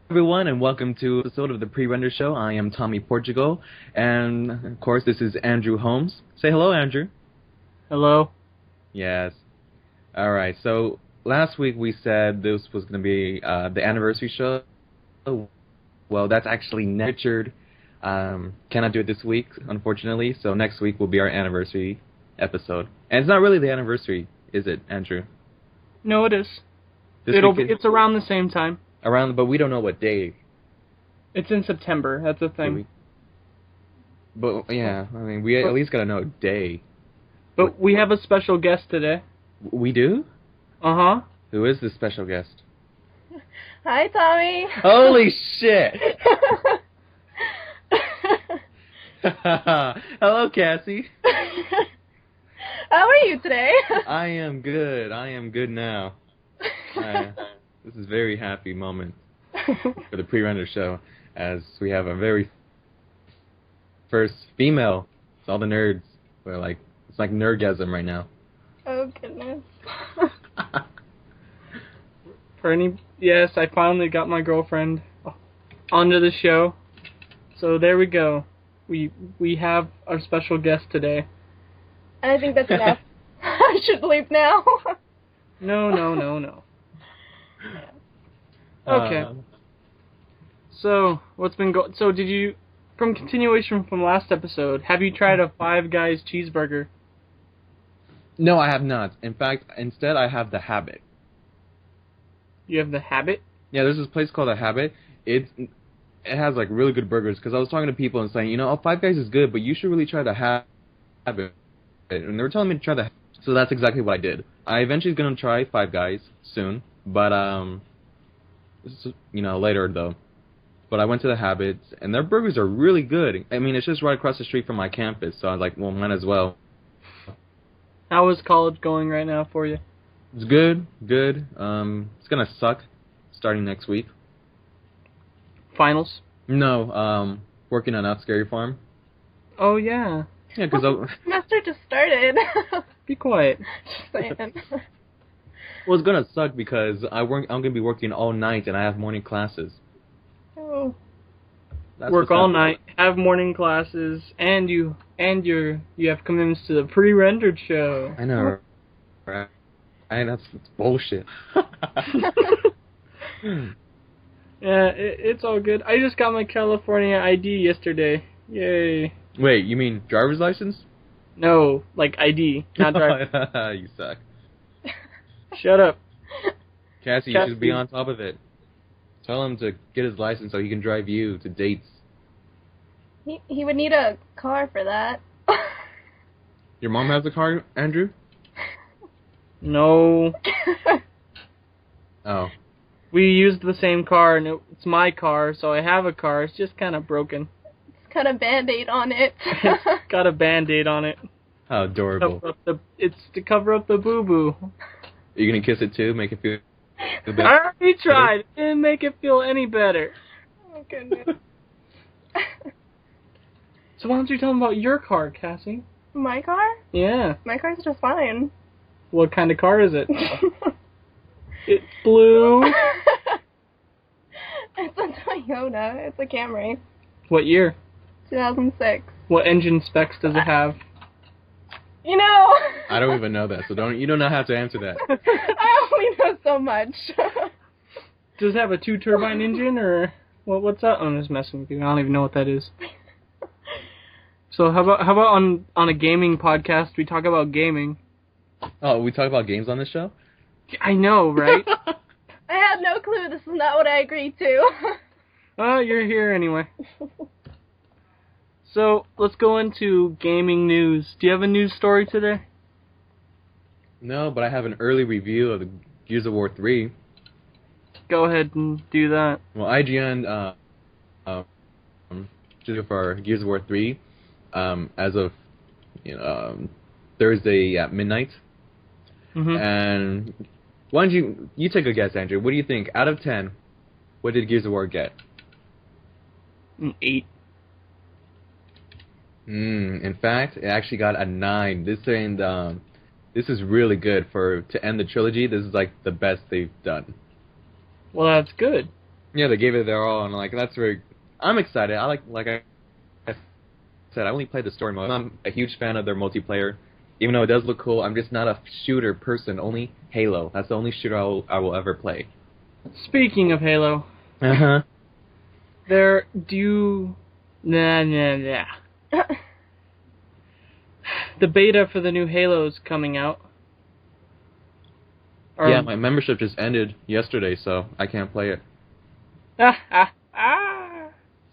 everyone, and welcome to an episode of the Prerendered Show. I am Tommy Portugal, and of course, this is Andrew Holmes. Say hello, Andrew. Hello. Yes. All right. So last week we said this was going to be the anniversary show. Well, that's actually Richard. Cannot do it this week, unfortunately. So next week will be our anniversary episode, and it's not really the anniversary, is it, Andrew? No, it is. It's around the same time. But we don't know what day. It's in September. That's the thing. But yeah, I mean, we at least gotta know a day. But we have a special guest today. We do? Uh-huh. Who is this special guest? Hi, Tommy. Holy shit! Hello, Cassie. How are you today? I am good. I am good now. This is a very happy moment for the Prerendered Show, as we have a very first female. It's all the nerds. It's like nerdgasm right now. Oh, goodness. Yes, I finally got my girlfriend onto the show. So there we go. We have our special guest today. I think that's enough. I should leave now. No. Okay. So, what's been going... So, did you... From continuation from last episode, have you tried a Five Guys cheeseburger? No, I have not. In fact, instead I have The Habit. You have The Habit? Yeah, there's this place called The Habit. It has, like, really good burgers, because I was talking to people and saying, Five Guys is good, but you should really try The Habit. And they were telling me to try The Habit. So that's exactly what I did. I eventually is going to try Five Guys soon, but, later, though. But I went to The Habit, and their burgers are really good. I mean, it's just right across the street from my campus, so I was like, well, might as well. How is college going right now for you? It's good. It's going to suck starting next week. Finals? No, working on Not Scary Farm. Oh, yeah. Yeah, because... semester just started. Be quiet. Just saying. Well, it's going to suck because I'm going to be working all night and I have morning classes. Oh. Work all night, have morning classes, and you have commitments to the Prerendered Show. I know, right? That's bullshit. Yeah, it's all good. I just got my California ID yesterday. Yay. Wait, you mean driver's license? No, like ID, not driver. You suck. Shut up. Cassie, you should be on top of it. Tell him to get his license so he can drive you to dates. He would need a car for that. Your mom has a car, Andrew? No. Oh. We used the same car, and it's my car, so I have a car. It's just kind of broken. It's got a Band-Aid on it. It's got a Band-Aid on it. How adorable. It's to cover up the boo-boo. Are you going to kiss it too? Make it feel better? I already tried. It didn't make it feel any better. Oh, goodness. So why don't you tell them about your car, Cassie? My car? Yeah. My car's just fine. What kind of car is it? It's blue. It's a Toyota. It's a Camry. What year? 2006. What engine specs does it have? I don't even know that, so you don't have to answer that. I only know so much. Does it have a 2-turbine engine, or what's that? I'm just messing with you. I don't even know what that is. So how about on a gaming podcast we talk about gaming? Oh, we talk about games on this show? I know, right? I had no clue. This is not what I agreed to. You're here anyway. So, let's go into gaming news. Do you have a news story today? No, but I have an early review of the Gears of War 3. Go ahead and do that. Well, IGN for Gears of War 3 as of Thursday at midnight. Mm-hmm. And why don't you take a guess, Andrew? What do you think? Out of 10, what did Gears of War get? An 8. In fact, it actually got a 9. This is really good to end the trilogy. This is like the best they've done. Well, that's good. Yeah, they gave it their all, and like that's very. I'm excited. I like I said, I only played the story mode. I'm a huge fan of their multiplayer, even though it does look cool. I'm just not a shooter person. Only Halo. That's the only shooter I will ever play. Speaking of Halo, Uh-huh. Nah. The beta for the new Halo's coming out. Yeah, my membership just ended yesterday, so I can't play it.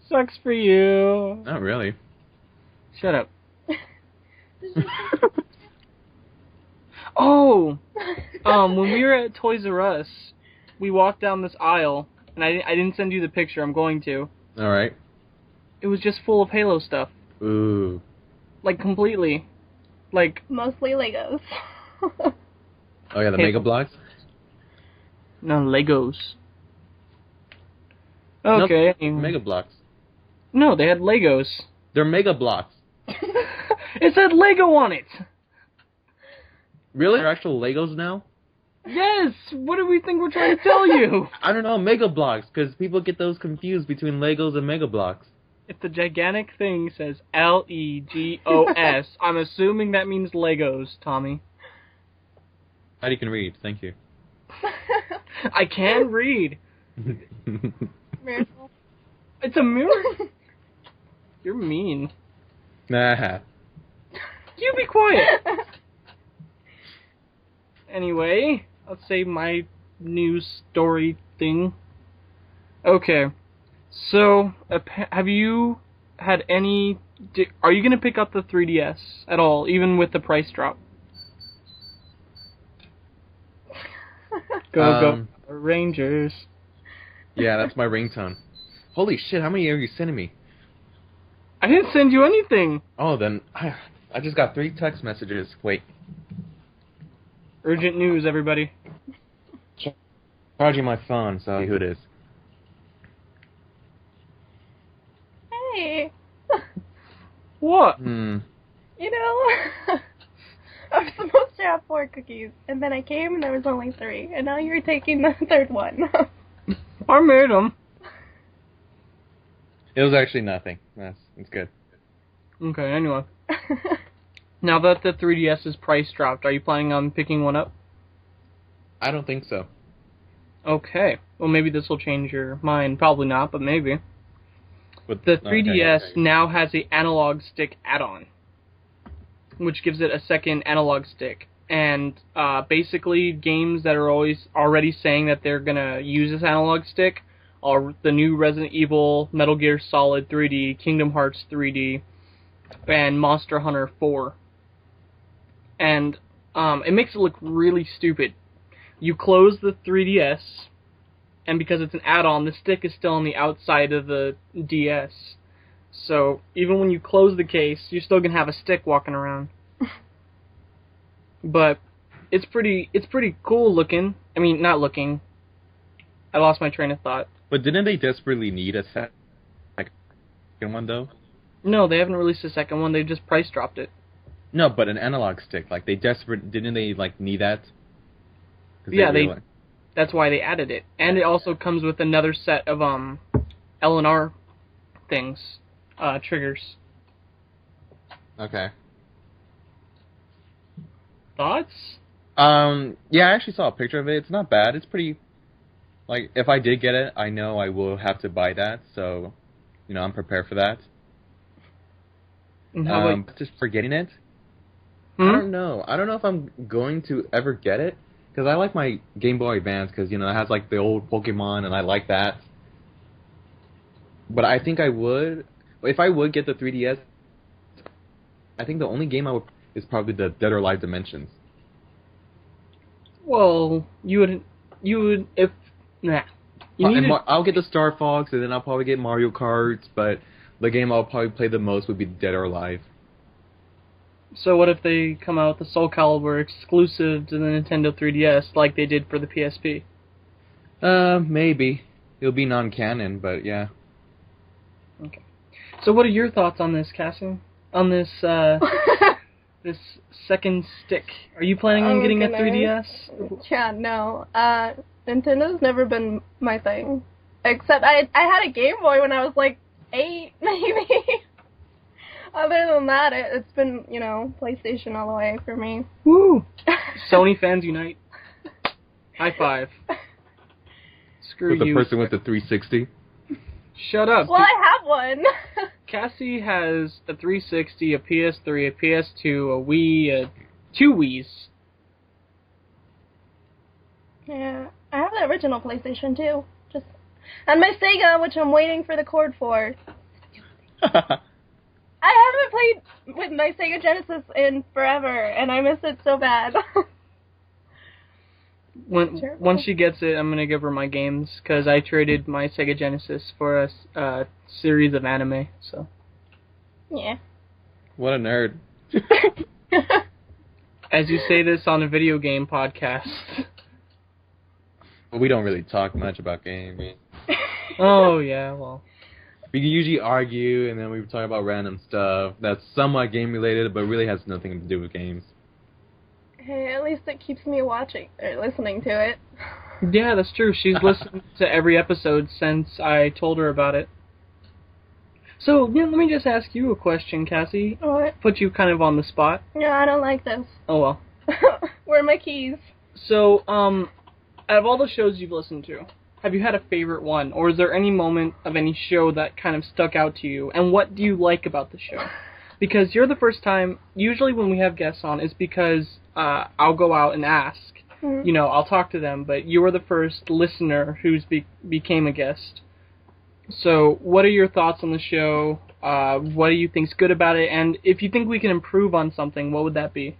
Sucks for you. Not really. Shut up. Oh! When we were at Toys R Us, we walked down this aisle, and I didn't send you the picture, I'm going to. Alright. It was just full of Halo stuff. Ooh. Like, completely. Like... Mostly Legos. Oh yeah, the Mega Blocks? No, Legos. Okay. Nope, Mega Blocks. No, they had Legos. They're Mega Blocks. It said Lego on it! Really? They're actual Legos now? Yes! What do we think we're trying to tell you? I don't know, Mega Blocks, because people get those confused between Legos and Mega Blocks. If the gigantic thing says Legos, I'm assuming that means Legos, Tommy. You can read, thank you. I can read. Miracle. It's a mirror. You're mean. Nah. You be quiet. Anyway, I'll say my news story thing. Okay. So, have you had any... Are you going to pick up the 3DS at all, even with the price drop? Go, Rangers. Yeah, that's my ringtone. Holy shit, how many are you sending me? I didn't send you anything. Oh, then I just got 3 text messages. Wait. Urgent news, everybody. Charging my phone, so I'll see who it is. Hey. What? You know, I was supposed to have 4 cookies, and then I came and there was only 3, and now you're taking the 3rd one. I made them. It was actually nothing. It's good. Okay, anyway. Now that the 3DS is price dropped, are you planning on picking one up? I don't think so. Okay. Well, maybe this will change your mind. Probably not, but maybe. But, The 3DS now has the analog stick add-on, which gives it a second analog stick. And basically, games that are already saying that they're going to use this analog stick are the new Resident Evil, Metal Gear Solid 3D, Kingdom Hearts 3D, and Monster Hunter 4. And it makes it look really stupid. You close the 3DS, and because it's an add-on, the stick is still on the outside of the DS. So even when you close the case, you're still gonna have a stick walking around. But it's pretty cool looking. I mean, not looking. I lost my train of thought. But didn't they desperately need a second one though? No, they haven't released a second one. They just price dropped it. No, but an analog stick. Like didn't they like need that? Yeah, that's why they added it. And it also comes with another set of L&R things, triggers. Okay. Thoughts? Yeah, I actually saw a picture of it. It's not bad. It's pretty, like, if I did get it, I know I will have to buy that, so, I'm prepared for that. And how about just for getting it? I don't know. I don't know if I'm going to ever get it, because I like my Game Boy Advance, because, it has, like, the old Pokemon, and I like that. But I think I would, if I would get the 3DS, I think the only game I would is probably the Dead or Alive Dimensions. Well, you would if I'll get the Star Fox, and then I'll probably get Mario Kart, but the game I'll probably play the most would be Dead or Alive. So what if they come out with the Soul Calibur exclusive to the Nintendo 3DS, like they did for the PSP? Maybe. It'll be non-canon, but yeah. Okay. So what are your thoughts on this, Cassie? On this, this second stick? Are you planning on getting a 3DS? Yeah, no. Nintendo's never been my thing. Except I had a Game Boy when I was like 8, maybe. Other than that, it's been, PlayStation all the way for me. Woo! Sony fans unite. High five. Screw with you. the person with the 360. Shut up. Well, I have one. Cassie has a 360, a PS3, a PS2, a Wii, 2 Wiis. Yeah, I have the original PlayStation too. And my Sega, which I'm waiting for the cord for. I haven't played with my Sega Genesis in forever, and I miss it so bad. Once she gets it, I'm gonna give her my games, because I traded my Sega Genesis for a series of anime, so. Yeah. What a nerd. As you say this on a video game podcast. We don't really talk much about games. Oh, yeah, well. We usually argue, and then we talk about random stuff that's somewhat game-related, but really has nothing to do with games. Hey, at least it keeps me watching, or listening to it. Yeah, that's true. She's listened to every episode since I told her about it. So, yeah, let me just ask you a question, Cassie. What? Put you kind of on the spot. No, I don't like this. Oh, well. Where are my keys? So, out of all the shows you've listened to, have you had a favorite one? Or is there any moment of any show that kind of stuck out to you? And what do you like about the show? Because you're the first time, usually when we have guests on, it's because I'll go out and ask. Mm-hmm. I'll talk to them, but you were the first listener who's became a guest. So, what are your thoughts on the show? What do you think's good about it? And if you think we can improve on something, what would that be?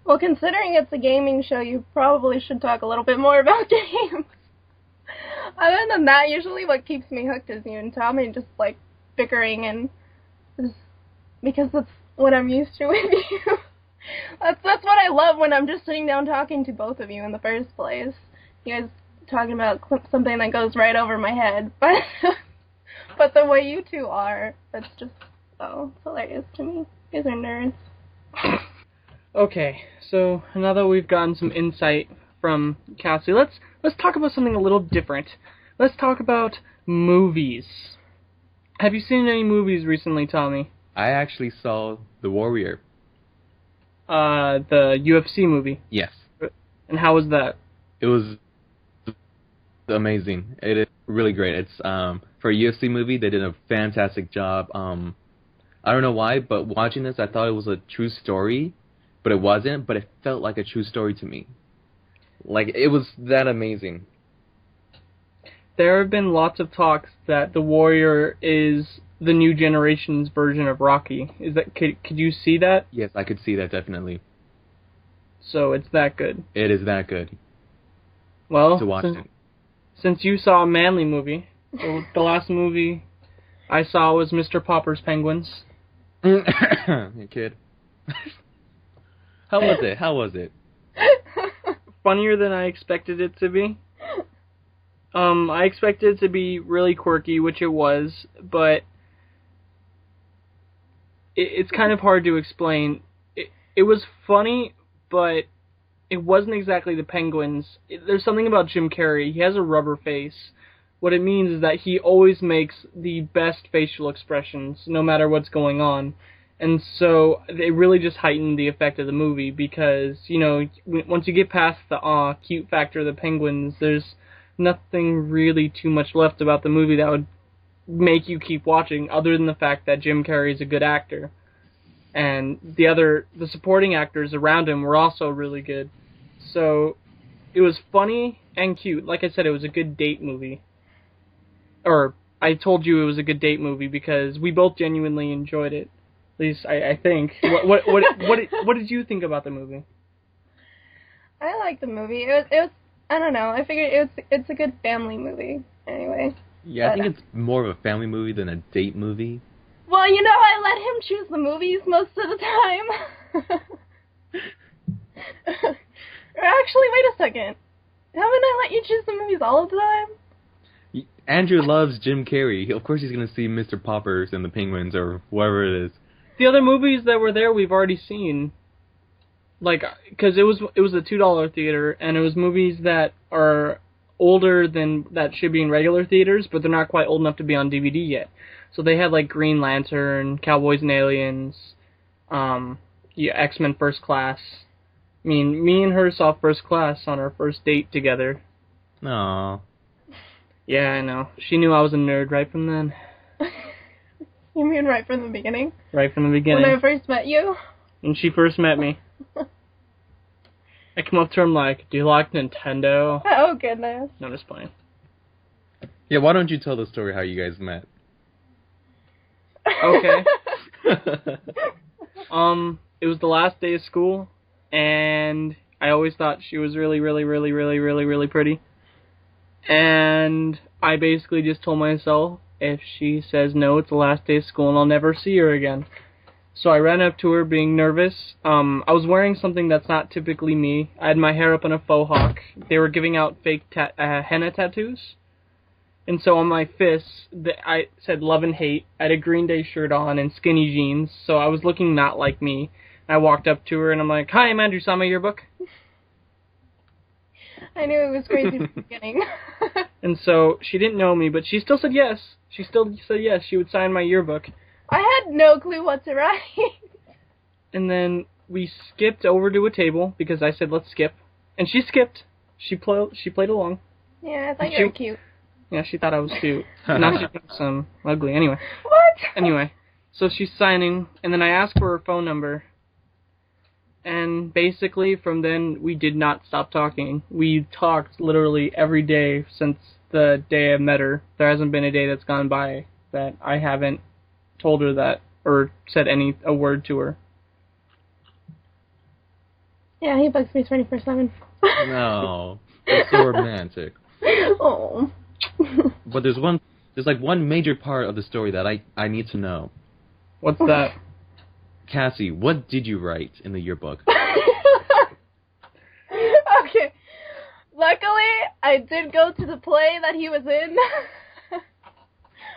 Well, considering it's a gaming show, you probably should talk a little bit more about games. Other than that, usually what keeps me hooked is you and Tommy just, bickering, and because that's what I'm used to with you. That's what I love when I'm just sitting down talking to both of you in the first place. You guys talking about something that goes right over my head, but the way you two are, that's just, it's hilarious to me. You guys are nerds. Okay, so now that we've gotten some insight from Cassie, let's talk about something a little different. Let's talk about movies. Have you seen any movies recently, Tommy? I actually saw The Warrior. The UFC movie? Yes. And how was that? It was amazing. It is really great. It's for a UFC movie, they did a fantastic job. I don't know why, but watching this, I thought it was a true story, but it wasn't, but it felt like a true story to me. It was that amazing. There have been lots of talks that The Warrior is the new generation's version of Rocky. Could you see that? Yes, I could see that, definitely. So it's that good. It is that good. Well, to watch it. Since you saw a manly movie, the last movie I saw was Mr. Popper's Penguins. You kid. How was it? Funnier than I expected it to be. I expected it to be really quirky, which it was, but it's kind of hard to explain. It was funny, but it wasn't exactly the Penguins. There's something about Jim Carrey. He has a rubber face. What it means is that he always makes the best facial expressions, no matter what's going on. And so it really just heightened the effect of the movie because, once you get past the cute factor of the Penguins, there's nothing really too much left about the movie that would make you keep watching other than the fact that Jim Carrey is a good actor. And the supporting actors around him were also really good. So it was funny and cute. Like I said, it was a good date movie. Or I told you it was a good date movie because we both genuinely enjoyed it. At least I think. What did you think about the movie? I liked the movie. It was I don't know. I figured it's a good family movie anyway. Yeah, I think it's more of a family movie than a date movie. Well, I let him choose the movies most of the time. Actually, wait a second. Haven't I let you choose the movies all of the time? Andrew loves Jim Carrey. Of course he's going to see Mr. Poppers and the Penguins or whatever it is. The other movies that were there we've already seen. Because it was a $2 theater, and it was movies that are older than that should be in regular theaters, but they're not quite old enough to be on DVD yet. So they had like Green Lantern, Cowboys and Aliens, X-Men First Class. I mean, me and her saw First Class on our first date together. Aww. Yeah, I know. She knew I was a nerd right from then. You mean right from the beginning? Right from the beginning. When I first met you? When she first met me. I come up to her, I'm like, do you like Nintendo? Oh, goodness. No, I'm just playing. Yeah, why don't you tell the story how you guys met? Okay. It was the last day of school, and I always thought she was really, really, really, really, really, really pretty. And I basically just told myself, if she says no, it's the last day of school and I'll never see her again. So I ran up to her being nervous. I was wearing something that's not typically me. I had my hair up in a faux hawk. They were giving out fake henna tattoos. And so on my fists, I said love and hate. I had a Green Day shirt on and skinny jeans, so I was looking not like me. I walked up to her and I'm like, hi, I'm Andrew, saw my yearbook. I knew it was crazy from the beginning. And so she didn't know me, but she still said yes. She still said yes, she would sign my yearbook. I had no clue what to write. And then we skipped over to a table because I said let's skip. And she skipped. She played along. Yeah, I thought you were cute. Yeah, she thought I was cute. Now she thinks I'm ugly. Anyway. What? Anyway, so she's signing, and then I asked for her phone number. And basically, from then, we did not stop talking. We talked literally every day since the day I met her. There hasn't been a day that's gone by that I haven't told her that or said a word to her. Yeah, he bugs me 24/7. No, that's so romantic. Oh. But there's like one major part of the story that I need to know. What's that? Okay. Cassie, what did you write in the yearbook? Okay. Luckily, I did go to the play that he was in.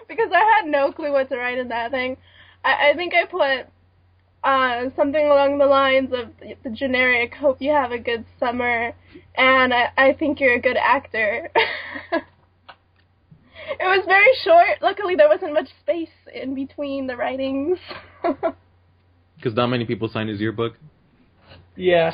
Because I had no clue what to write in that thing. I think I put something along the lines of the generic, hope you have a good summer, and I think you're a good actor. It was very short. Luckily, there wasn't much space in between the writings. Because not many people signed his yearbook? Yeah.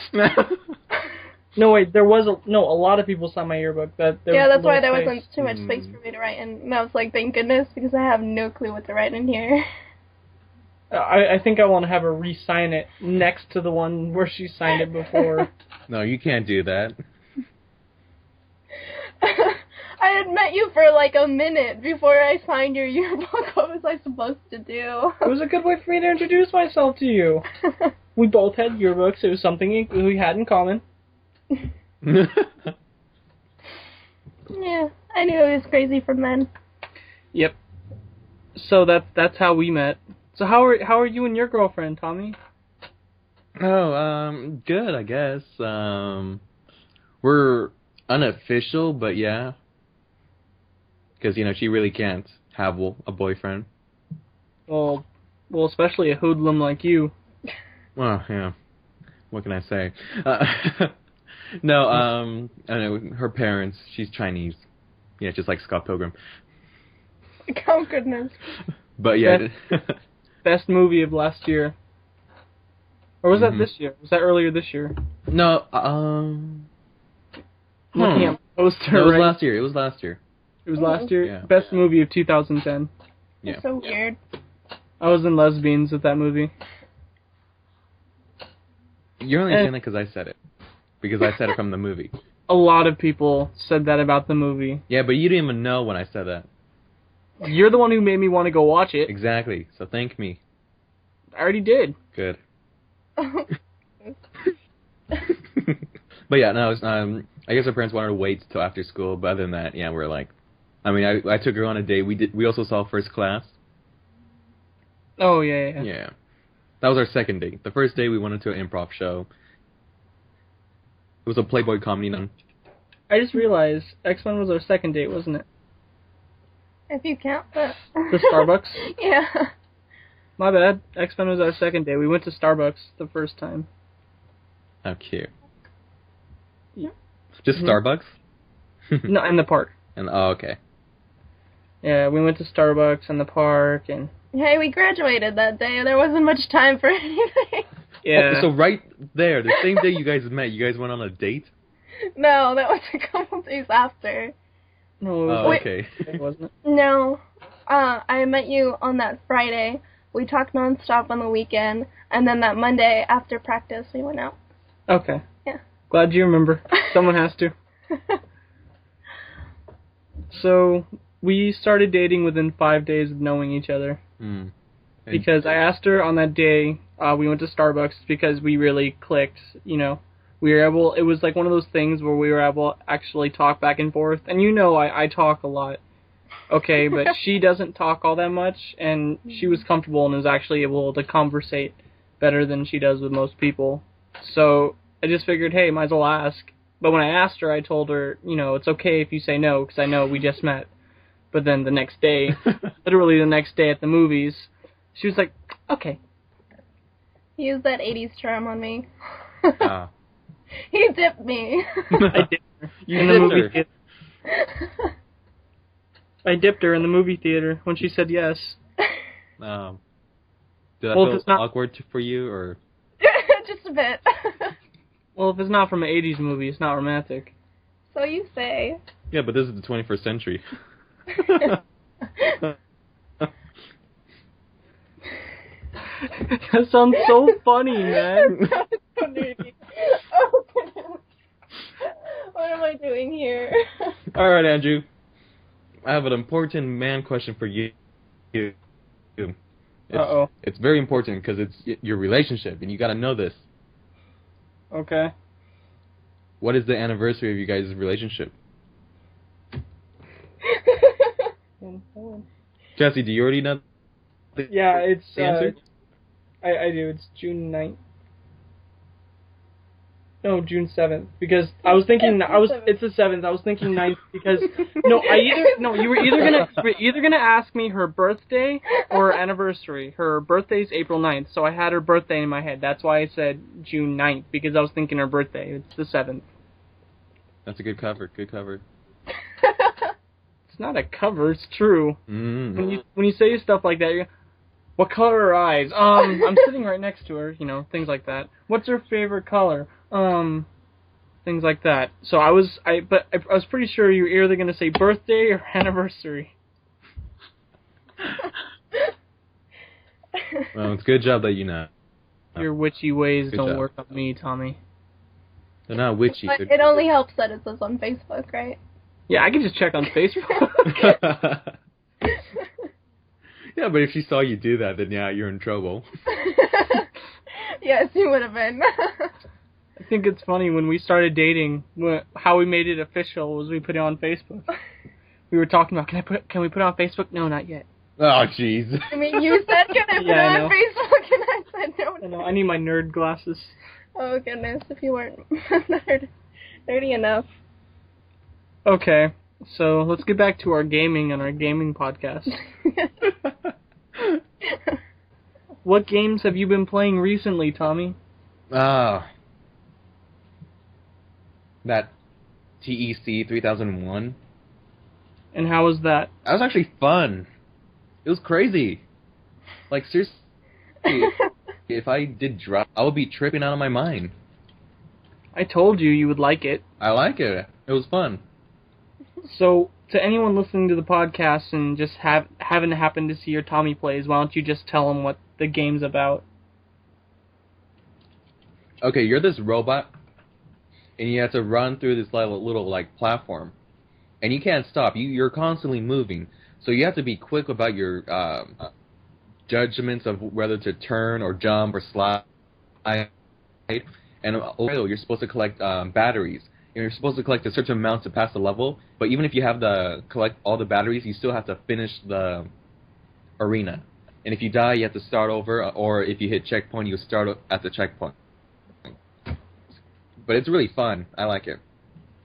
No, wait, a lot of people signed my yearbook. Yeah, that's why there space. wasn't too much space for me to write in. And I was like, thank goodness, because I have no clue what to write in here. I think I want to have her re-sign it next to the one where she signed it before. No, you can't do that. I had met you for like a minute before I signed your yearbook. What was I supposed to do? It was a good way for me to introduce myself to you. We both had yearbooks. It was something we had in common. Yeah, I knew it was crazy from then. Yep. So that's how we met. So how are you and your girlfriend, Tommy? Oh, good, I guess. We're unofficial, but yeah. Because, she really can't have a boyfriend. Well, especially a hoodlum like you. Well, yeah. What can I say? No, I don't know, her parents, she's Chinese. Yeah, just like Scott Pilgrim. Oh, goodness. But yeah. Best movie of last year. Or was that this year? Was that earlier this year? No, Looking at the poster, no, it was right? last year. It was last year. It was last year? Yeah. Best movie of 2010. Yeah. That's so weird. I was in Lesbians with that movie. You're only saying that because I said it. Because I said it from the movie. A lot of people said that about the movie. Yeah, but you didn't even know when I said that. You're the one who made me want to go watch it. Exactly. So thank me. I already did. Good. But yeah, no, I guess our parents wanted to wait till after school, but other than that, yeah, we're like, I took her on a date. We also saw First Class. Oh, yeah. Yeah. That was our second date. The first day we went into an improv show. It was a Playboy comedy night. I just realized X-Men was our second date, wasn't it? If you count that. The Starbucks? Yeah. My bad. X-Men was our second date. We went to Starbucks the first time. How cute. Yeah. Just Starbucks? No, in the park. And okay. Yeah, we went to Starbucks in the park, and Hey, we graduated that day. There wasn't much time for anything. yeah. Oh, so right there, the same day you guys met, you guys went on a date? No, that was a couple days after. No, it was Oh, okay. wasn't it? No, I met you on that Friday. We talked nonstop on the weekend, and then that Monday after practice, we went out. Okay. Yeah. Glad you remember. Someone has to. So, we started dating within 5 days of knowing each other. Mm. Because I asked her on that day, we went to Starbucks because we really clicked, you know. We were able, it was like one of those things where we were able to actually talk back and forth. And you know I talk a lot. Okay, but she doesn't talk all that much, and she was comfortable and was actually able to conversate better than she does with most people. So I just figured, hey, might as well ask. But when I asked her, I told her, you know, it's okay if you say no, because I know we just met. But then the next day, literally the next day at the movies, she was like, okay. He used that 80s charm on me. Ah. He dipped me. I dipped her in the movie theater. I dipped her in the movie theater when she said yes. Did that Well, if feel it's not- awkward for you, or? Just a bit. Well, if it's not from an 80s movie, it's not romantic. So you say. Yeah, but this is the 21st century. That sounds so funny, man. So nerdy. Oh, goodness. What am I doing here? All right, Andrew. I have an important man question for you. Uh-oh. It's very important because it's your relationship, and you got to know this. Okay. What is the anniversary of you guys' relationship? Jesse, do you already know the Yeah, it's answer? I do. It's June 9th. No, June 7th. Because I was thinking it's the 7th. I was thinking 9th because you were either gonna ask me her birthday or anniversary. Her birthday's April 9th, so I had her birthday in my head. That's why I said June 9th, because I was thinking her birthday. It's the 7th. That's a good cover. Good cover. It's not a cover, it's true. Mm. When you say stuff like that, you're, what color are her eyes? I'm sitting right next to her, you know, things like that. What's her favorite color? Things like that. So I was pretty sure you were either gonna say birthday or anniversary. Well, it's a good job that you know. Your witchy ways Good don't job. work on me, Tommy. They're not witchy. But it only helps that it says on Facebook, right? Yeah, I can just check on Facebook. Yeah, but if she saw you do that, then yeah, you're in trouble. Yes, you would have been. I think it's funny when we started dating. How we made it official was we put it on Facebook. We were talking about can we put it on Facebook? No, not yet. Oh, jeez. I mean, you said can I put Yeah, I it know. on Facebook, and I said no. I know. I need my nerd glasses. Oh goodness, if you weren't nerdy enough. Okay, so let's get back to our gaming and our gaming podcast. What games have you been playing recently, Tommy? That TEC 3001. And how was that? That was actually fun. It was crazy. Like, seriously, if I did drop, I would be tripping out of my mind. I told you would like it. I like it. It was fun. So, to anyone listening to the podcast and just haven't happened to see your Tommy plays, why don't you just tell them what the game's about? Okay, you're this robot, and you have to run through this little platform, and you can't stop. You're constantly moving, so you have to be quick about your judgments of whether to turn or jump or slide. And also, you're supposed to collect batteries. And you're supposed to collect a certain amount to pass the level, but even if you have collect all the batteries, you still have to finish the arena. And if you die, you have to start over, or if you hit checkpoint, you start at the checkpoint. But it's really fun. I like it.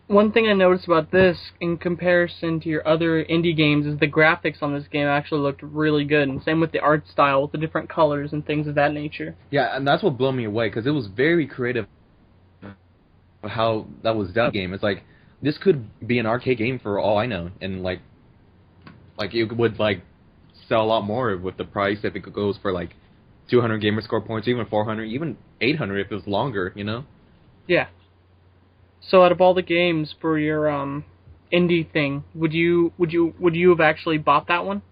One thing I noticed about this, in comparison to your other indie games, is the graphics on this game actually looked really good, and same with the art style, with the different colors and things of that nature. Yeah, and that's what blew me away, because it was very creative how that was done. Game. It's like this could be an arcade game for all I know, and like it would like sell a lot more with the price if it goes for like 200 gamer score points, even 400, even 800 if it was longer, you know? Yeah. So out of all the games for your indie thing, would you have actually bought that one?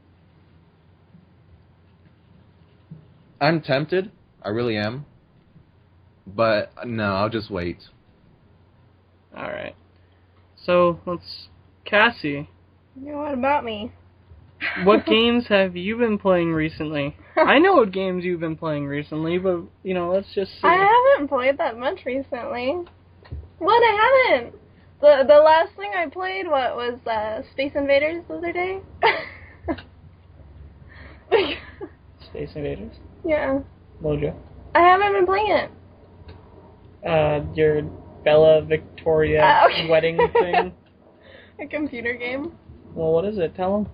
I'm tempted. I really am. But no, I'll just wait. All right. So let's, Cassie. Yeah, what about me? What games have you been playing recently? I know what games you've been playing recently, but let's just see. I haven't played that much recently. What? I haven't. The last thing I played was Space Invaders the other day. Space Invaders. Yeah. Mojo. I haven't been playing it. Your Bella Victoria Okay. wedding thing. A computer game. Well, what is it? Tell them.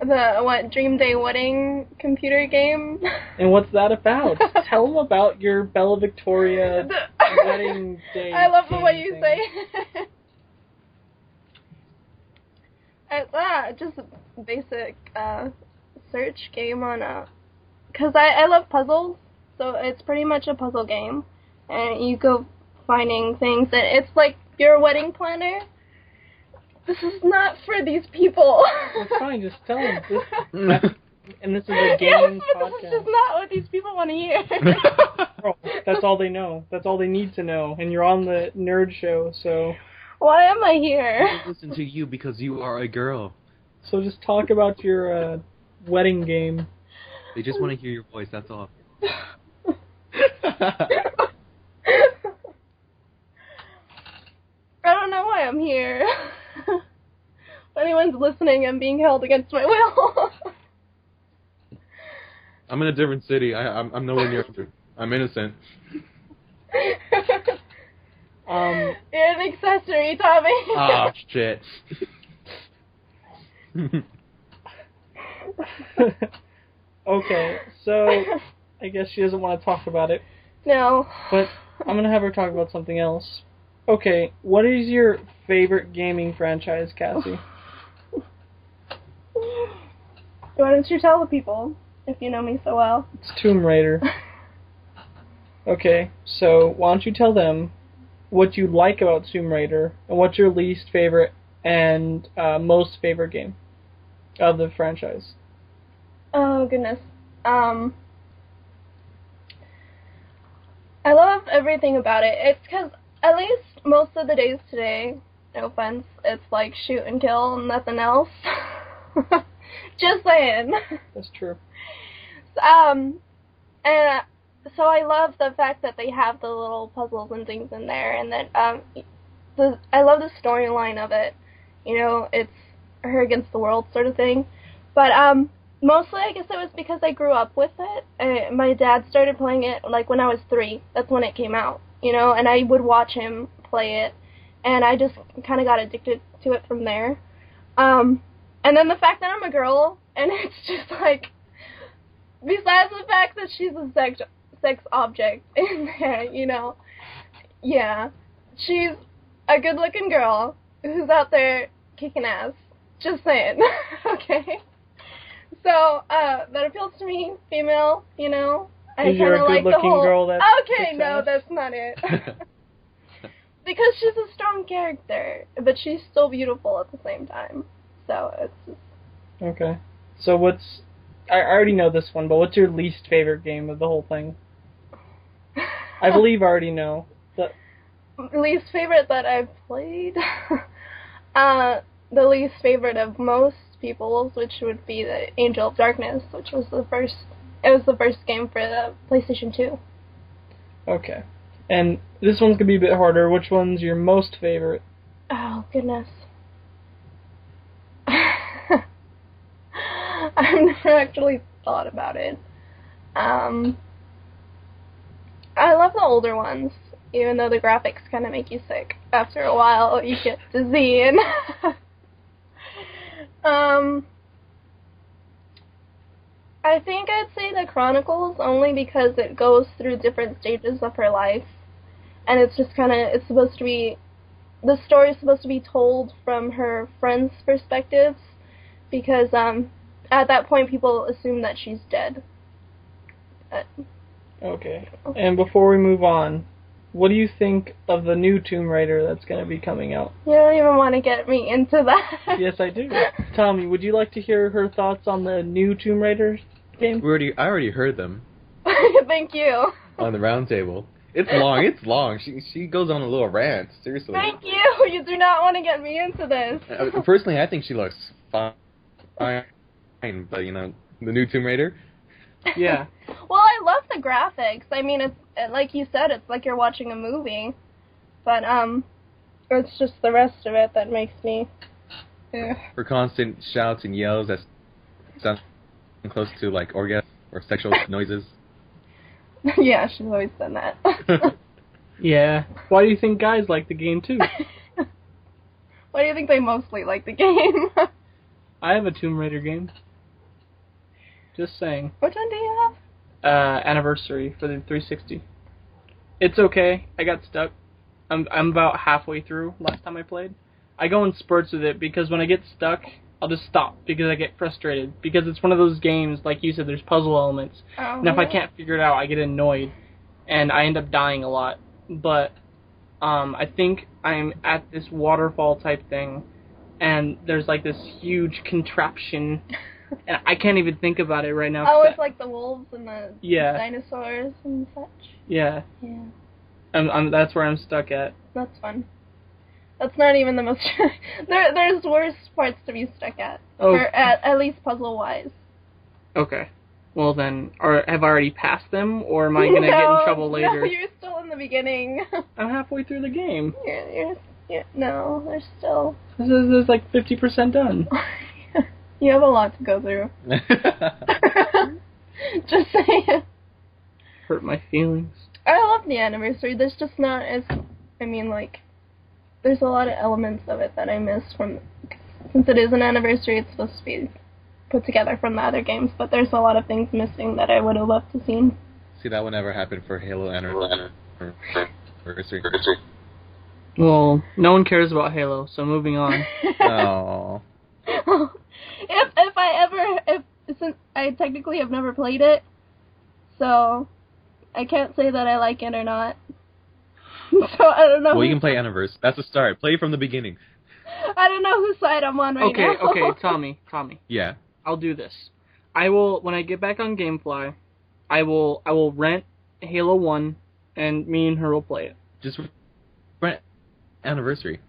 The Dream Day Wedding computer game. And what's that about? Tell them about your Bella Victoria wedding day. I love the way you thing. say. It's just a basic search game on because I love puzzles, so it's pretty much a puzzle game, and you go finding things, and it's like your wedding planner. This is not for these people. It's fine, just tell them. And this is a game but podcast. this is just not what these people want to hear. Girl, that's all they know. That's all they need to know. And you're on the nerd show, so... Why am I here? They listen to you because you are a girl. So just talk about your wedding game. They just want to hear your voice, that's all. I don't know why I'm here. If anyone's listening, I'm being held against my will. I'm in a different city. I'm nowhere near. I'm innocent. You're an accessory, Tommy. Oh, shit. Okay, so I guess she doesn't want to talk about it. No. But I'm going to have her talk about something else. Okay, what is your favorite gaming franchise, Cassie? Why don't you tell the people, if you know me so well? It's Tomb Raider. Okay, so why don't you tell them what you like about Tomb Raider, and what's your least favorite and most favorite game of the franchise? Oh, goodness. I love everything about it. It's because, at least most of the days today, no offense, it's like shoot and kill, nothing else. Just saying. That's true. And so I love the fact that they have the little puzzles and things in there, and that I love the storyline of it. It's her against the world sort of thing. But mostly, I guess it was because I grew up with it. My dad started playing it like when I was 3. That's when it came out, and I would watch him play it, and I just kind of got addicted to it from there. And then the fact that I'm a girl, and it's just like, besides the fact that she's a sex object in there, yeah, she's a good-looking girl who's out there kicking ass. Just saying, okay? So, that appeals to me, female, I kind of like the whole... Girl that okay, no, that's not it. Because she's a strong character, but she's still beautiful at the same time. So, it's just... Okay. So what's... I already know this one, but what's your least favorite game of the whole thing? I believe I already know. Least favorite that I've played? The least favorite of most people's, which would be the Angel of Darkness, which was the first game for the PlayStation 2. Okay. And this one's going to be a bit harder. Which one's your most favorite? Oh, goodness. I've never actually thought about it. I love the older ones, even though the graphics kind of make you sick. After a while, you get dizzy and... I think I'd say the Chronicles, only because it goes through different stages of her life, and it's just it's supposed to be the story is supposed to be told from her friends' perspectives, because at that point people assume that she's dead. Okay. And before we move on, what do you think of the new Tomb Raider that's going to be coming out? You don't even want to get me into that. Yes, I do. Tommy, would you like to hear her thoughts on the new Tomb Raider game? I already heard them Thank you. on the round table. It's long. It's long. She goes on a little rant. Seriously. Thank you. You do not want to get me into this. Personally, I think she looks fine. But the new Tomb Raider. Yeah. Well, I love the graphics. I mean, it's like you said, it's like you're watching a movie. But it's just the rest of it that makes me. Her constant shouts and yells that sound close to like orgasm or sexual noises. Yeah, she's always done that. Yeah. Why do you think guys like the game too? Why do you think they mostly like the game? I have a Tomb Raider game. Just saying. Which one do you have? Anniversary for the 360. It's okay. I got stuck. I'm about halfway through last time I played. I go in spurts with it because when I get stuck, I'll just stop because I get frustrated. Because it's one of those games, like you said, there's puzzle elements. Oh, and if I can't figure it out, I get annoyed. And I end up dying a lot. But I think I'm at this waterfall type thing. And there's like this huge contraption. And I can't even think about it right now. Oh, it's like the wolves and the dinosaurs and such. Yeah. Yeah. That's where I'm stuck at. That's fun. That's not even the most... there's worse parts to be stuck at. Oh. Or at least puzzle-wise. Okay. Well then, have I already passed them, or am I going to get in trouble later? No, you're still in the beginning. I'm halfway through the game. No, there's still... This is like 50% done. You have a lot to go through. Just saying. Hurt my feelings. I love the anniversary. There's just not as... I mean, like... There's a lot of elements of it that I miss from... Since it is an anniversary, it's supposed to be put together from the other games, but there's a lot of things missing that I would have loved to seen. See, that would never happen for Halo anniversary. Well, no one cares about Halo, so moving on. Oh. Since I technically have never played it, so I can't say that I like it or not. So I don't know. Well, you can play Anniversary. That's the start. Play from the beginning. I don't know whose side I'm on right now. Okay, Tommy. Yeah. I'll do this. I will, when I get back on GameFly, I will rent Halo 1, and me and her will play it. Just rent Anniversary.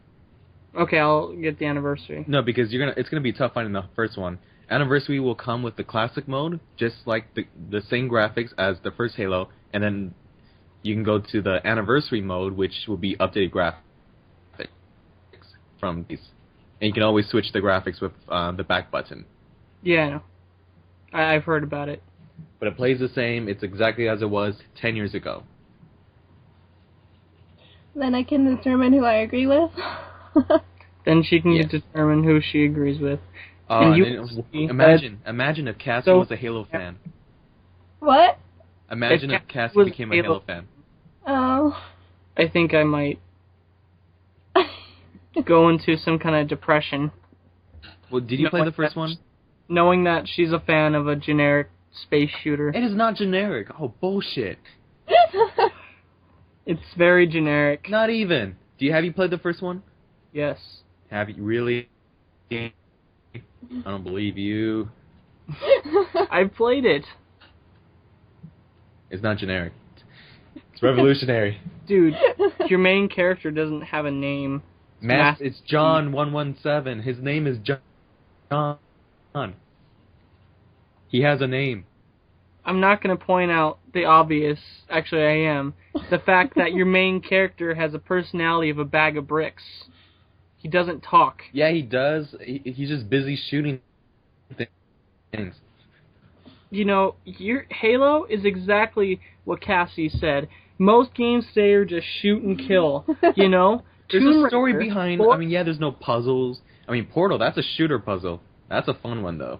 Okay, I'll get the Anniversary. No, because it's gonna be tough finding the first one. Anniversary will come with the classic mode, just like the same graphics as the first Halo, and then you can go to the Anniversary mode, which will be updated graphics from these. And you can always switch the graphics with the back button. Yeah, I know. I've heard about it. But it plays the same. It's exactly as it was 10 years ago. Then I can determine who I agree with. Then she can determine who she agrees with. And imagine if Cassie was a Halo fan. What? Imagine if Cassie became a Halo fan. Oh. I think I might go into some kind of depression. Well, did you play the first one? Knowing that she's a fan of a generic space shooter. It is not generic. Oh, bullshit. It's very generic. Not even. Have you played the first one? Yes. Have you really? I don't believe you. I played it. It's not generic. It's revolutionary. Dude, your main character doesn't have a name. It's John 117. His name is John. He has a name. I'm not going to point out the obvious. Actually, I am. The fact that your main character has a personality of a bag of bricks. He doesn't talk. Yeah, he does. He's just busy shooting things. You know, your Halo is exactly what Cassie said. Most games today are just shoot and kill. You know? There's a story behind... there's no puzzles. Portal, that's a shooter puzzle. That's a fun one, though.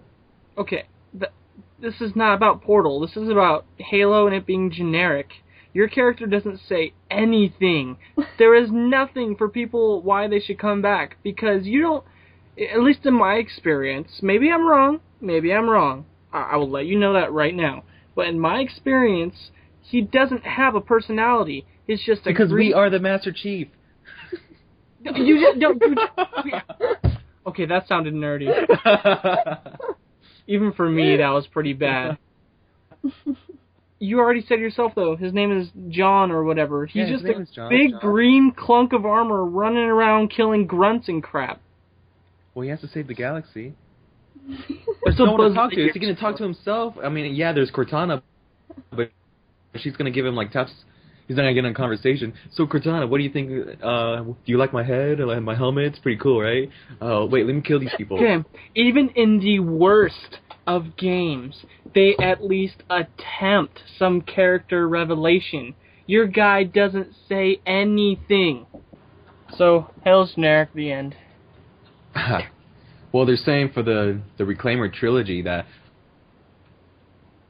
Okay, this is not about Portal. This is about Halo and it being generic. Your character doesn't say anything. There is nothing for people why they should come back, because you don't, at least in my experience, maybe I'm wrong, I will let you know that right now, but in my experience, he doesn't have a personality. It's just a because we are the Master Chief. You just don't. Okay, that sounded nerdy. Even for me, that was pretty bad. You already said yourself, though, his name is John or whatever. He's just a big green clunk of armor running around killing grunts and crap. Well, he has to save the galaxy. There's no one to talk to. Is he going to talk to himself? I mean, yeah, there's Cortana, but she's going to give him, like, taps. He's not going to get in a conversation. So, Cortana, what do you think? Do you like my head? Or my helmet? It's pretty cool, right? Wait, let me kill these people. Okay, even in the worst of games, they at least attempt some character revelation. Your guy doesn't say anything. So, Hell's generic, the end. Well, they're saying for the Reclaimer trilogy that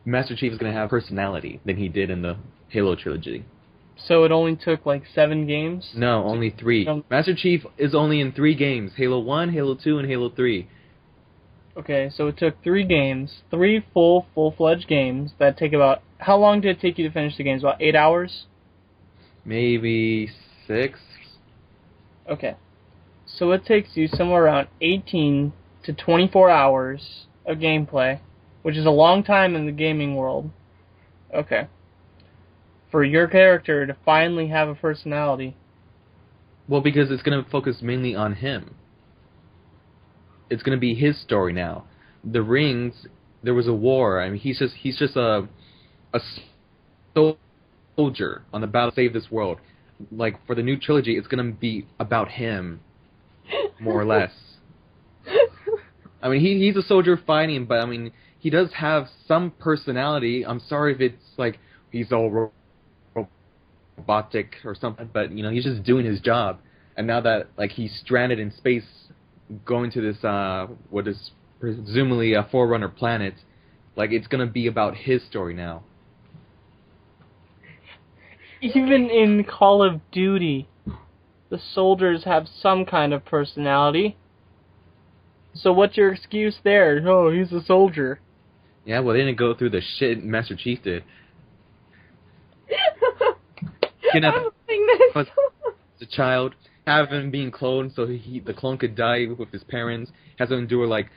Master Chief is going to have personality than he did in the Halo trilogy. So it only took like 7 games? No, only 3. Master Chief is only in 3 games. Halo 1, Halo 2, and Halo 3. Okay, so it took 3 games. 3 full-fledged games that take about... How long did it take you to finish the games? About 8 hours? Maybe 6. Okay. So it takes you somewhere around 18 to 24 hours of gameplay, which is a long time in the gaming world. Okay. For your character to finally have a personality. Well, because it's going to focus mainly on him. It's going to be his story now. The Rings, there was a war. I mean, he's just a soldier on the battle to save this world. Like, for the new trilogy, it's going to be about him, more or less. I mean, he's a soldier fighting, but, I mean, he does have some personality. I'm sorry if it's, like, he's all robotic or something, but, you know, he's just doing his job. And now that, like, he's stranded in space, going to this, what is presumably a Forerunner planet, like, it's going to be about his story now. Even in Call of Duty, the soldiers have some kind of personality. So what's your excuse there? Oh, he's a soldier. Yeah, well, they didn't go through the shit Master Chief did. As a child, have him being cloned so the clone could die with his parents, has him endure, like,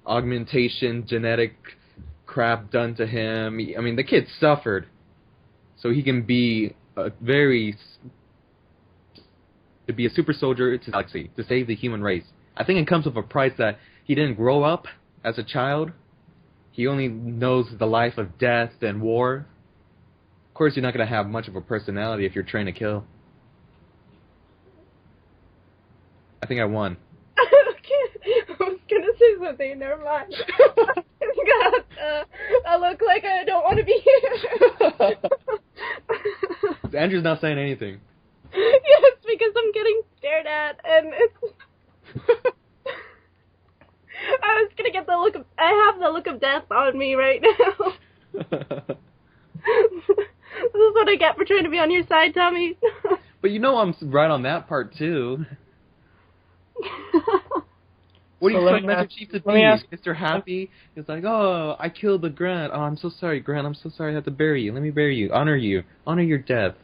augmentation, genetic crap done to him. I mean, the kid suffered. So he can be to be a super soldier to the galaxy, to save the human race. I think it comes with a price that he didn't grow up as a child. He only knows the life of death and war. Of course, you're not going to have much of a personality if you're trained to kill. I think I won. I was going to say something, never mind. God, I look like I don't want to be here. Andrew's not saying anything. Yes, because I'm getting stared at, and it's... I was going to get I have the look of death on me right now. This is what I get for trying to be on your side, Tommy. But you know I'm right on that part, too. What do you expect Master Chief to be? Mr. Happy? It's like, oh, I killed the Grant. Oh, I'm so sorry, Grant. I'm so sorry I had to bury you. Let me bury you. Honor you. Honor your death.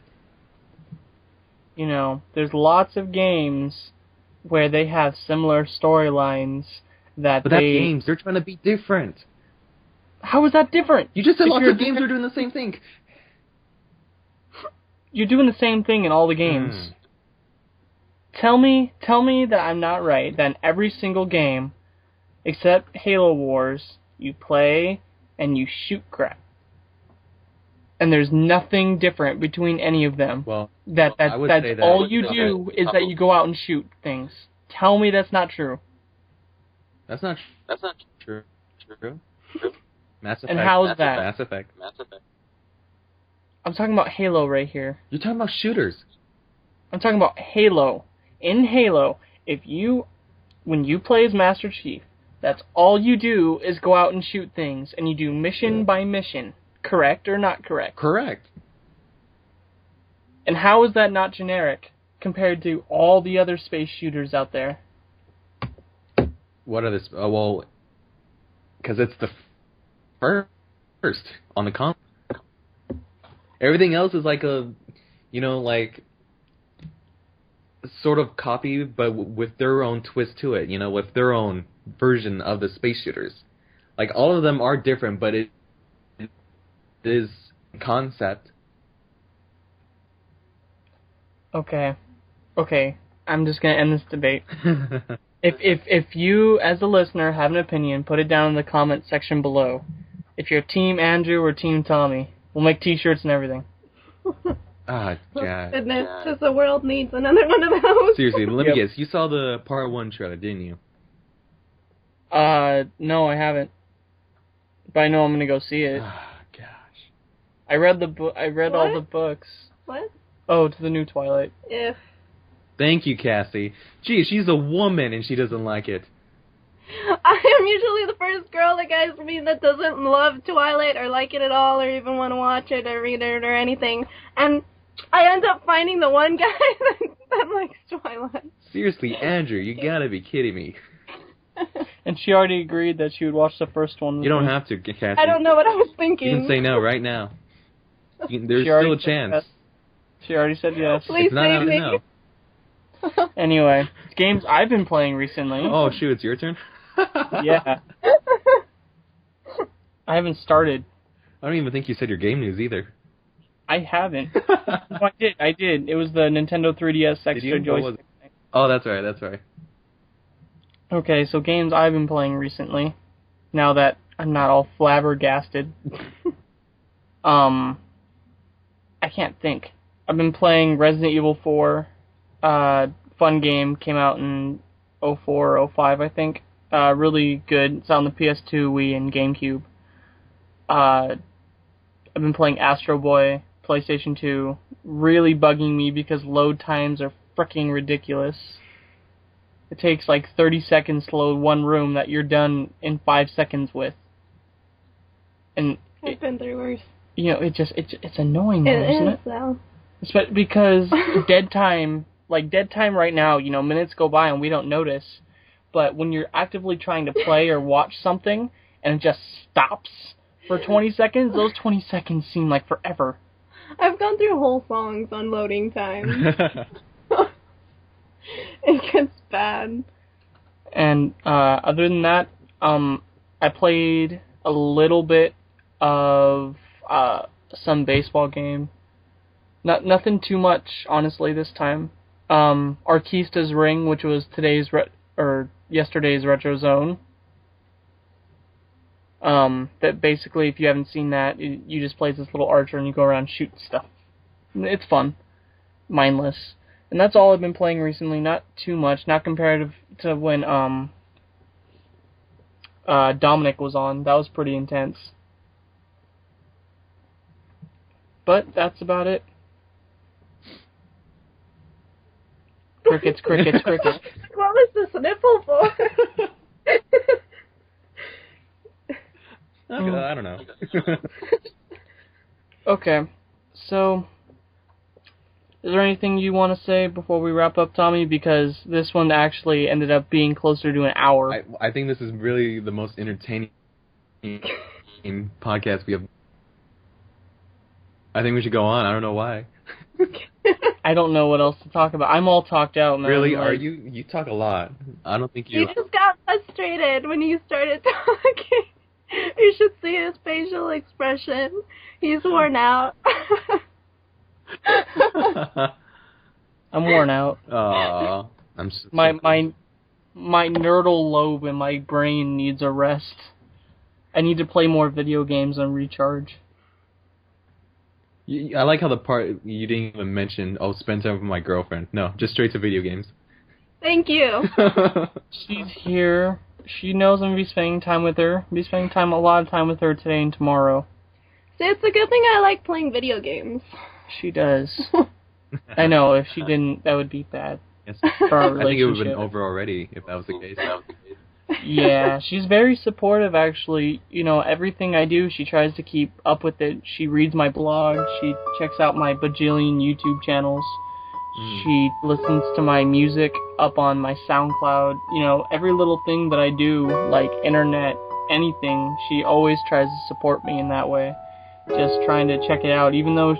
You know, there's lots of games where they have similar storylines that But that's games. They're trying to be different. How is that different? You just said lots of games are doing the same thing. You're doing the same thing in all the games. Tell me that I'm not right, that in every single game, except Halo Wars, you play and you shoot crap. And there's nothing different between any of them. Well, that's all you do is that you go out and shoot things. Tell me that's not true. That's not true. Mass Effect. And how is that? Mass Effect. I'm talking about Halo right here. You're talking about shooters. I'm talking about Halo. In Halo, when you play as Master Chief, that's all you do is go out and shoot things, and you do mission by mission. Correct or not correct? Correct. And how is that not generic compared to all the other space shooters out there? What are this? Well, because it's the first on the console. Everything else is like a, like sort of copy, but with their own twist to it. With their own version of the space shooters. Like all of them are different, but it is concept. Okay, I'm just gonna end this debate. If you, as a listener, have an opinion, put it down in the comment section below. If you're Team Andrew or Team Tommy, we'll make T-shirts and everything. Ah, God. Goodness, because the world needs another one of those. Seriously, let me guess. You saw the Part 1 trailer, didn't you? No, I haven't. But I know I'm gonna go see it. Ah, gosh. I read all the books. What? Oh, to the new Twilight. If. Thank you, Cassie. Gee, she's a woman and she doesn't like it. I am usually the first girl that guys meet that doesn't love Twilight or like it at all or even want to watch it or read it or anything. And I end up finding the one guy that likes Twilight. Seriously, Andrew, you gotta be kidding me. And she already agreed that she would watch the first one. You don't have to, Cassie. I don't know what I was thinking. You can say no right now. There's She already still a said chance. yes. She already said yes. Please It's not save out of me. no. Anyway, games I've been playing recently. Oh, shoot, it's your turn? Yeah. I haven't started. I don't even think you said your game news either. I haven't. No, I did. It was the Nintendo 3DS extra joystick. Oh, that's right. Okay, so games I've been playing recently, now that I'm not all flabbergasted. I can't think. I've been playing Resident Evil 4. Fun game, came out in 04 or 05, I think. Really good. It's on the PS2, Wii, and GameCube. I've been playing Astro Boy, PlayStation 2. Really bugging me because load times are freaking ridiculous. It takes like 30 seconds to load one room that you're done in 5 seconds with. And I've been through worse. It's annoying though, isn't it? Though. But because dead time right now, minutes go by and we don't notice. But when you're actively trying to play or watch something and it just stops for 20 seconds, those 20 seconds seem like forever. I've gone through whole songs on loading time. It gets bad. And other than that, I played a little bit of some baseball game. Nothing too much, honestly, this time. Arquista's Ring, which was yesterday's Retro Zone. That basically, if you haven't seen that, you just play as this little archer and you go around shooting stuff. It's fun, mindless, and that's all I've been playing recently. Not too much, not comparative to when Dominic was on. That was pretty intense. But that's about it. Crickets. What was the sniffle for? I don't know. Okay, so is there anything you want to say before we wrap up, Tommy? Because this one actually ended up being closer to an hour. I think this is really the most entertaining podcast we have. I think we should go on. I don't know why. I don't know what else to talk about. I'm all talked out, man. Really? Are you? You talk a lot. I don't think you... He just got frustrated when you started talking. You should see his facial expression. He's worn out. I'm worn out. Aww. I'm so my nerdle lobe in my brain needs a rest. I need to play more video games and recharge. I like how the part you didn't even mention, spend time with my girlfriend. No, just straight to video games. Thank you. She's here. She knows I'm going to be spending time with her. I'll be spending a lot of time with her today and tomorrow. See, it's a good thing I like playing video games. She does. I know, if she didn't, that would be bad. Yes. For our I think it would have relationship. been over already if that was the case. Yeah, she's very supportive, actually. You know, everything I do, she tries to keep up with it. She reads my blog. She checks out my bajillion YouTube channels. She listens to my music up on my SoundCloud. You know, every little thing that I do, like internet, anything, she always tries to support me in that way. Just trying to check it out, even though,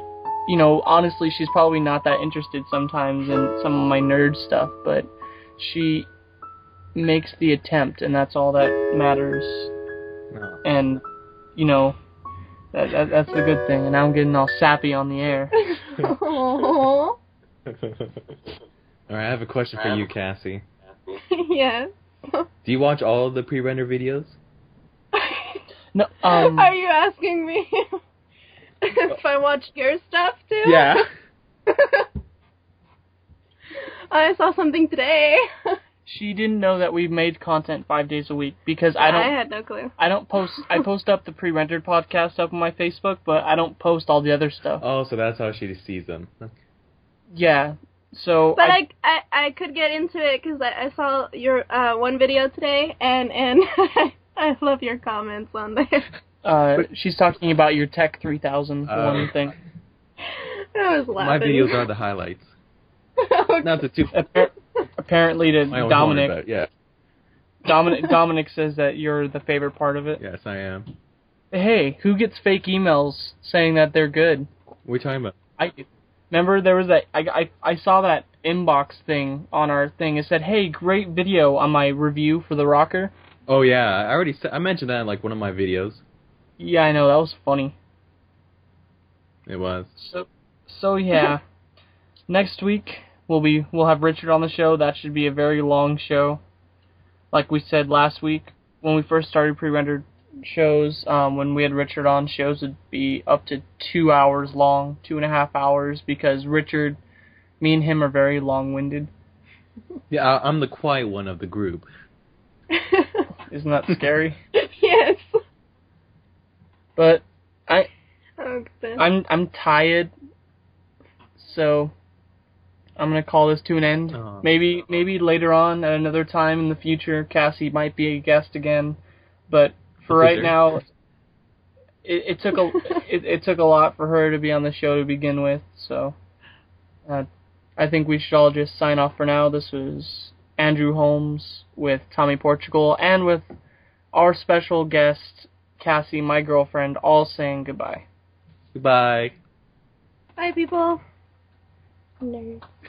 you know, honestly, she's probably not that interested sometimes in some of my nerd stuff, but she makes the attempt, and that's all that matters. No. And, you know, that's the good thing. And now I'm getting all sappy on the air. Aww. Alright, I have a question for you, Cassie. Yes. Do you watch all of the pre-render videos? No, Are you asking me if I watch your stuff too? Yeah. I saw something today. She didn't know that we made content 5 days a week because I had no clue. I don't post. I post up the pre-rendered podcast up on my Facebook, but I don't post all the other stuff. Oh, so that's how she sees them. Yeah. So. But I could get into it because I saw your one video today, and I love your comments on there. She's talking about your Tech 3000 one thing. I was laughing. My videos are the highlights. Okay. Not the two. Apparently to My own Dominic. horn, but yeah. Dominic says that you're the favorite part of it. Yes, I am. Hey, who gets fake emails saying that they're good? What are you talking about? I do. Remember there was that I saw that inbox thing on our thing. It said, "Hey, great video on my review for the rocker." Oh yeah, I mentioned that in like one of my videos. Yeah, I know, that was funny. It was. So yeah. Next week we'll have Richard on the show. That should be a very long show. Like we said last week, when we first started pre-rendered shows, when we had Richard on, shows would be up to 2 hours long, 2.5 hours, because Richard, me and him are very long-winded. Yeah, I'm the quiet one of the group. Isn't that scary? Yes. But Okay. I'm tired, so I'm gonna call this to an end. Oh. Maybe later on at another time in the future, Cassie might be a guest again. But for right now, it took a lot for her to be on the show to begin with. So I think we should all just sign off for now. This was Andrew Holmes with Tommy Portugal and with our special guest Cassie, my girlfriend, all saying goodbye. Goodbye. Bye, people. Nerds.